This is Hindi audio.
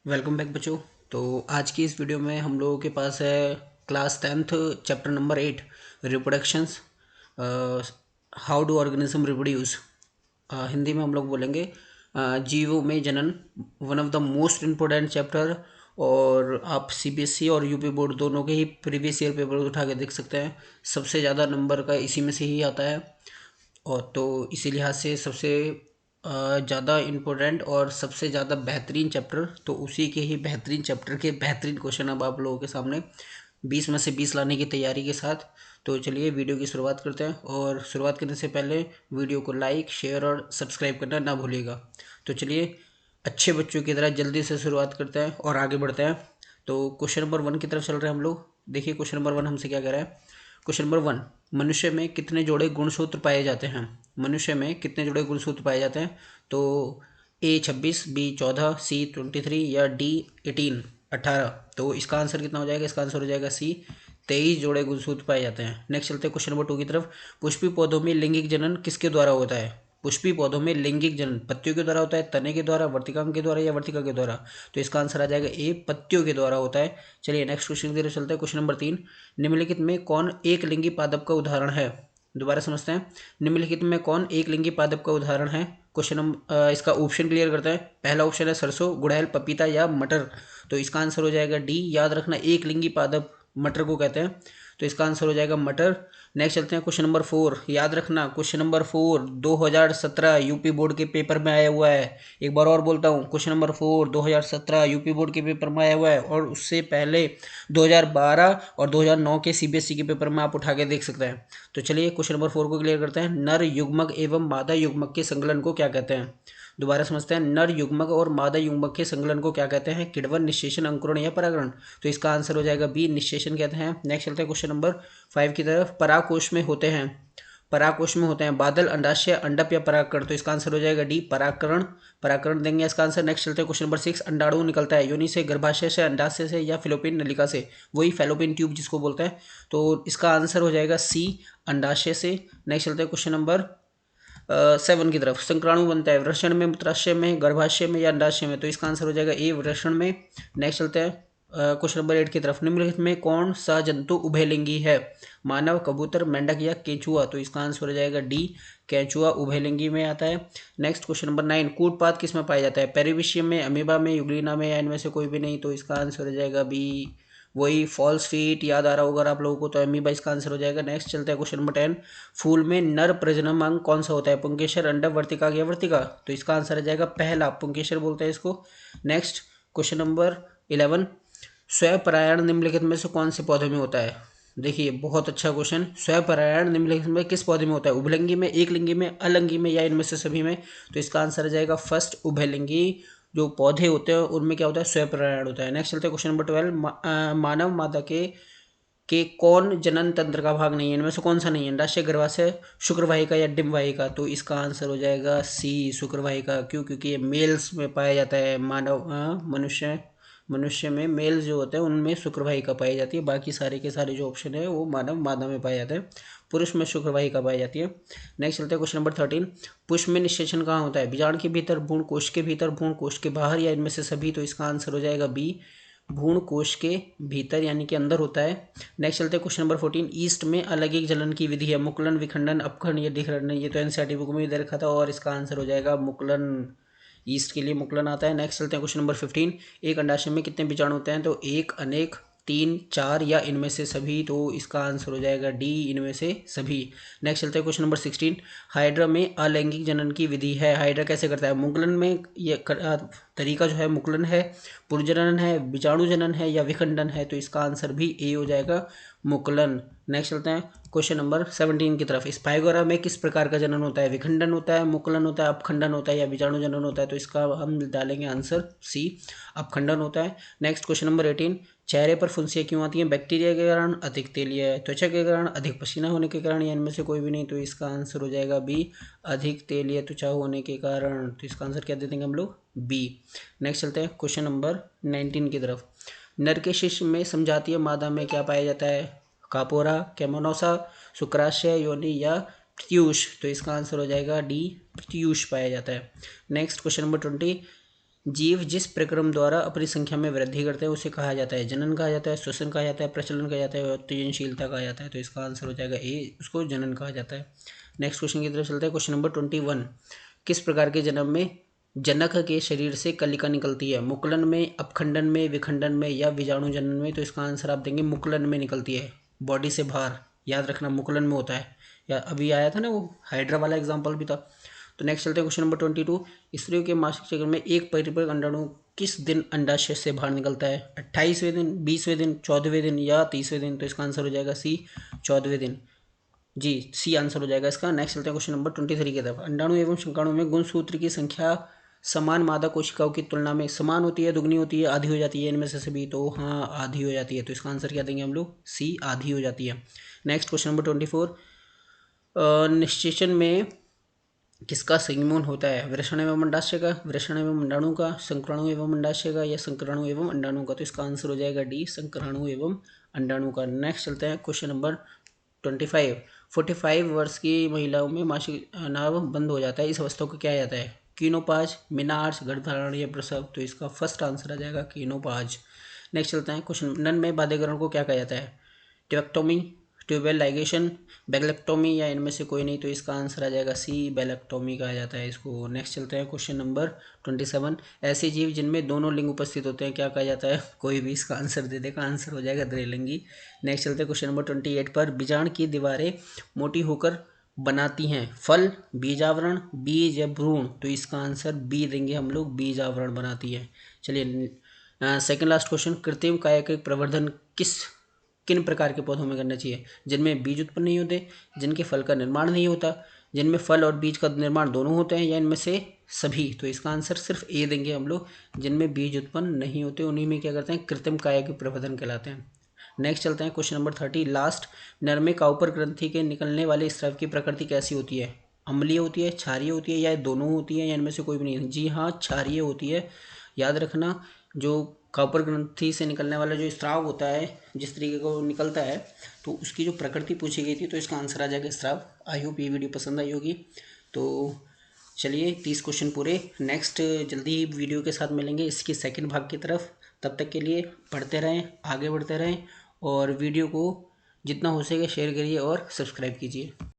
वेलकम बैक बच्चों। तो आज की इस वीडियो में हम लोगों के पास है class 10th chapter number 8 reproductions. How do organism reproduce. Hindi में हम लोग बोलेंगे जीवों में जनन। One of the most important chapter. और आप सीबीएसई और यूपी बोर्ड दोनों के ही प्रीवियस ईयर पेपर उठा के देख सकते हैं। सबसे ज़्यादा नंबर का इसी में से ही आता है। और तो इसी लिहाज से सबसे ज़्यादा इम्पोर्टेंट और सबसे ज़्यादा बेहतरीन चैप्टर, तो उसी के ही बेहतरीन चैप्टर के बेहतरीन क्वेश्चन अब आप लोगों के सामने 20 में से 20 लाने की तैयारी के साथ। तो चलिए वीडियो की शुरुआत करते हैं, और शुरुआत करने से पहले वीडियो को लाइक शेयर और सब्सक्राइब करना ना भूलिएगा। तो चलिए अच्छे बच्चों की तरह जल्दी से शुरुआत करते हैं और आगे बढ़ते हैं। तो क्वेश्चन नंबर 1 की तरफ चल रहे हैं हम लोग। देखिए क्वेश्चन नंबर 1 हमसे क्या कह रहा है। क्वेश्चन नंबर 1, मनुष्य में कितने जोड़े गुणसूत्र पाए जाते हैं। मनुष्य में कितने जोड़े गुणसूत्र पाए जाते हैं। तो ए 26, बी 14, सी 23 या डी 18। तो इसका आंसर कितना हो जाएगा। इसका आंसर हो जाएगा सी 23 जोड़े गुणसूत्र पाए जाते हैं। नेक्स्ट चलते हैं क्वेश्चन नंबर 2 की तरफ। पुष्पी पौधों में लैंगिक जनन किसके द्वारा होता है। पुष्पी पौधों में लैंगिक जनन पत्तियों के द्वारा होता है, तने के द्वारा, वर्तिकांग के द्वारा या वर्तिका के द्वारा। तो इसका आंसर आ जाएगा ए, पत्तियों के द्वारा होता है। चलिए नेक्स्ट क्वेश्चन की तरफ चलते हैं। क्वेश्चन नंबर 3, निम्नलिखित में कौन एक लिंगी पादप का उदाहरण है। दोबारा समझते हैं। निम्नलिखित में कौन एक लिंगी पादप का उदाहरण है। क्वेश्चन नंबर इसका ऑप्शन क्लियर करते हैं। पहला ऑप्शन है सरसों, गुड़हल, पपीता या मटर। तो इसका आंसर हो जाएगा डी। याद रखना एक लिंगी पादप मटर को कहते हैं। तो इसका आंसर हो जाएगा मटर। नेक्स्ट चलते हैं क्वेश्चन नंबर 4। याद रखना क्वेश्चन नंबर 4 2017 यूपी बोर्ड के पेपर में आया हुआ है। एक बार और बोलता हूँ, क्वेश्चन नंबर 4 2017 यूपी बोर्ड के पेपर में आया हुआ है। और उससे पहले 2012 और 2009 के सीबीएसई के पेपर में आप उठा के देख सकते हैं। तो चलिए क्वेश्चन नंबर 4 को क्लियर करते हैं। नर युग्मक एवं मादा युग्मक के संकलन को क्या कहते हैं। दोबारा समझते हैं। नर युग्मक और मादा युग्मक के संकलन को क्या कहते हैं। किण्वन, निषेचन, अंकुरण या परागण। तो इसका आंसर हो जाएगा बी, निषेचन कहते हैं। नेक्स्ट चलते हैं क्वेश्चन नंबर 5 की तरफ। परागकोश में होते हैं। परागकोश में होते हैं बादल, अंडाशय, अंडप या परागकण। तो इसका आंसर हो जाएगा डी, परागकण। परागकण देंगे इसका आंसर। नेक्स्ट चलते हैं क्वेश्चन नंबर 6। अंडाणु निकलता है योनि से, गर्भाशय से, अंडाशय से या फिलोपिन नलिका से। वही फैलोपिन ट्यूब जिसको बोलते हैं। तो इसका आंसर हो जाएगा सी, अंडाशय से। नेक्स्ट चलते हैं क्वेश्चन नंबर 7 की तरफ। संक्राणु बनता है वृषण में, मूत्राशय में, गर्भाशय में या अंडाशय में। तो इसका आंसर हो जाएगा ए, वृषण में। नेक्स्ट चलते हैं क्वेश्चन नंबर 8 की तरफ। निम्नलिखित में कौन सा जंतु उभयलिंगी है। मानव, कबूतर, मेंढक या केंचुआ। तो इसका आंसर हो जाएगा डी, केंचुआ उभयलिंगी में आता है। नेक्स्ट क्वेश्चन नंबर 9, कूटपाद किस में पाया जाता है। पेरिविशियम में, अमीबा में, यूग्लिना में या इनमें से कोई भी नहीं। तो इसका आंसर हो जाएगा बी, वही फॉल्स फीट। याद आ रहा होगा आप लोगों को, तो अमीबा इसका आंसर हो जाएगा। नेक्स्ट चलते हैं क्वेश्चन नंबर 10। फूल में नर प्रजनन अंग कौन सा होता है। पुंकेसर, अंडक, वर्तिका या वर्तिका। तो इसका आंसर हो जाएगा पहला, पुंकेसर बोलते हैं इसको। Next question number 11। स्वयंपरायण निम्नलिखित में से कौन से पौधे में होता है। देखिए बहुत अच्छा क्वेश्चन। स्वयंपरायण निम्नलिखित में किस पौधे में होता है। उभयलिंगी में, एक लिंगी में, अलंगी में या इनमें से सभी में। तो इसका आंसर हो जाएगा फर्स्ट, उभयलिंगी जो पौधे होते हैं उनमें क्या होता है, स्वयंपरायण होता है। नेक्स्ट चलते हैं क्वेश्चन नंबर 12। मानव मादा के कौन जनन तंत्र का भाग नहीं है। इनमें से कौन सा नहीं है। अंडाशय, गर्भाशय, शुक्रवाहिका या डिम्बवाहिका। तो इसका आंसर हो जाएगा सी, शुक्रवाहिका। क्यों, क्योंकि ये मेल्स में पाया जाता है। मानव मनुष्य में मेल जो होते हैं उनमें शुक्रवाहिका पाई जाती है। बाकी सारे के सारे जो ऑप्शन है वो मानव मादा में पाए जाते हैं। पुरुष में शुक्रवाहिका पाई जाती है। नेक्स्ट चलते हैं क्वेश्चन नंबर 13। पुष्प में निषेचन कहाँ होता है। बीजांड के भीतर, भ्रूण कोश के भीतर, भ्रूण कोश के बाहर या इनमें से सभी। तो इसका आंसर हो जाएगा बी, भ्रूण कोश के भीतर यानी कि अंदर होता है। नेक्स्ट चलते हैं क्वेश्चन नंबर 14। ईस्ट में अलैंगिक जनन की विधि है। मुकुलन, विखंडन, अपखंड या दिखरण। ये तो एनसीईआरटी बुक में ही दे रखा था और इसका आंसर हो जाएगा मुकुलन। ईस्ट के लिए मुकुलन आता है। नेक्स्ट चलते हैं क्वेश्चन नंबर 15। एक अंडाशय में कितने बीजाणु होते हैं। तो एक, अनेक, 3, 4 या इनमें से सभी। तो इसका आंसर हो जाएगा डी, इनमें से सभी। नेक्स्ट चलते हैं क्वेश्चन नंबर 16। हाइड्रा में अलैंगिक जनन की विधि है। हाइड्रा कैसे करता है। मुकुलन में ये तरीका जो है मुकुलन है, पुरजनन है, बीजाणु जनन है या विखंडन है। तो इसका आंसर भी ए हो जाएगा, मुकुलन। नेक्स्ट चलते हैं क्वेश्चन नंबर 17 की तरफ। स्पाइगोरा में किस प्रकार का जनन होता है। विखंडन होता है, मुकुलन होता है, अपखंडन होता है या बीजाणु जनन होता है। तो इसका हम डालेंगे आंसर सी, अपखंडन होता है। Next question number 18। चेहरे पर फुंसियाँ क्यों आती हैं। बैक्टीरिया के कारण, अधिक तेलीय त्वचा के कारण, अधिक पसीना होने के कारण या इनमें से कोई भी नहीं। तो इसका आंसर हो जाएगा बी, अधिक तेलीय त्वचा होने के कारण। तो इसका आंसर क्या दे देंगे हम लोग, बी। नेक्स्ट चलते हैं क्वेश्चन नंबर 19 की तरफ। नर के शिश्न में समजातीय मादा में क्या पाया जाता है। कापोरा, कैमोनोसा, शुक्राशय, योनि या प्रत्यूष। तो इसका आंसर हो जाएगा डी, प्रत्यूष पाया जाता है। Next question number 20। जीव जिस प्रक्रम द्वारा अपनी संख्या में वृद्धि करते हैं उसे कहा जाता है जनन कहा जाता है, श्वसन कहा जाता है, प्रचलन कहा जाता है और उत्तेजनशीलता कहा जाता है। तो इसका आंसर हो जाएगा ए, उसको जनन कहा जाता है। नेक्स्ट क्वेश्चन की तरफ चलते हैं। क्वेश्चन नंबर 21, किस प्रकार के जन्म में जनक के शरीर से कलिका निकलती है? मुकुलन में, अपखंडन में, विखंडन में या बीजाणु जनन में? तो इसका आंसर आप देंगे मुकुलन में निकलती है, बॉडी से बाहर। याद रखना मुकुलन में होता है, या अभी आया था ना वो हाइड्रा वाला एग्जाम्पल भी था। तो नेक्स्ट चलते हैं क्वेश्चन नंबर 22, स्त्रियों के मासिक चक्र में एक परिपक्व अंडाणु किस दिन अंडाशय से बाहर निकलता है? 28वें दिन, 20वें दिन, 14वें दिन या 30वें दिन? तो इसका आंसर हो जाएगा सी, 14वें दिन। जी, सी आंसर हो जाएगा इसका। नेक्स्ट चलते हैं क्वेश्चन नंबर 23 की तरफ। अंडाणु एवं शुक्राणु में गुणसूत्र की संख्या समान मादा कोशिकाओं की तुलना में समान होती है, दुगनी होती है, आधी हो जाती है? इनमें से सभी। तो हाँ, आधी हो जाती है। तो इसका आंसर क्या देंगे हम लोग? सी, आधी हो जाती है। नेक्स्ट क्वेश्चन नंबर 24, निश्चेचन में किसका संयुग्मन होता है? वृषण एवं अंडाशय का, वृषण एवं अंडाणु का, संक्राणु एवं अंडाशय का या संक्राणु एवं अंडाणु का? तो इसका आंसर हो जाएगा डी, संक्राणु एवं अंडाणु का। नेक्स्ट चलते हैं क्वेश्चन नंबर 25, 45 वर्ष की महिलाओं में मासिक नाव बंद हो जाता है, इस अवस्था को क्या जाता है? कीनोपाज, मिनार्स, गर्भधारण या प्रसव? तो इसका फर्स्ट आंसर आ जाएगा कीनोपाज। नेक्स्ट चलते हैं क्वेश्चन, नन में बाध्यकरण को क्या कहा जाता है? ट्यूबेक्टोमी, ट्यूबेल लाइगेशन, बेलेक्टोमी या इनमें से कोई नहीं? तो इसका आंसर आ जाएगा सी, बेलेक्टोमी कहा जाता है इसको। नेक्स्ट चलते हैं क्वेश्चन नंबर 27, ऐसे जीव जिनमें दोनों लिंग उपस्थित होते हैं क्या कहा जाता है? कोई भी इसका आंसर दे देगा, आंसर हो जाएगा द्विलिंगी। नेक्स्ट चलते हैं क्वेश्चन नंबर 28 पर, बीजांड की दीवारें मोटी होकर बनाती हैं फल, बीज आवरण, बीज या भ्रूण? तो इसका आंसर बी देंगे हम लोग, बीज आवरण बनाती है। चलिए सेकंड लास्ट क्वेश्चन, कृत्रिम कायिक प्रवर्धन किन प्रकार के पौधों में करना चाहिए? जिनमें बीज उत्पन्न नहीं होते, जिनके फल का निर्माण नहीं होता, जिनमें फल और बीज का निर्माण दोनों होते हैं, या इनमें से सभी? तो इसका आंसर सिर्फ ए देंगे हम लोग, जिनमें बीज उत्पन्न नहीं होते उन्हीं में क्या करते हैं? कृत्रिम कायिक प्रवर्धन कहलाते हैं। नेक्स्ट चलते हैं क्वेश्चन नंबर 30 लास्ट, नर में काउपर ग्रंथि के निकलने वाले स्राव की प्रकृति कैसी होती है? अम्लीय होती है, क्षारीय होती है या दोनों होती है या इनमें से कोई भी नहीं? जी हाँ, क्षारीय होती है। याद रखना, जो काउपर ग्रंथि से निकलने वाला जो स्राव होता है, जिस तरीके को निकलता है, तो उसकी जो प्रकृति पूछी गई थी, तो इसका आंसर आ जाएगा स्राव। आई होप ये वीडियो पसंद आई होगी। तो चलिए 30 क्वेश्चन पूरे। नेक्स्ट जल्दी ही वीडियो के साथ मिलेंगे इसकी सेकंड भाग की तरफ। तब तक के लिए पढ़ते रहें, आगे बढ़ते रहें और वीडियो को जितना हो सके शेयर करिए और सब्सक्राइब कीजिए।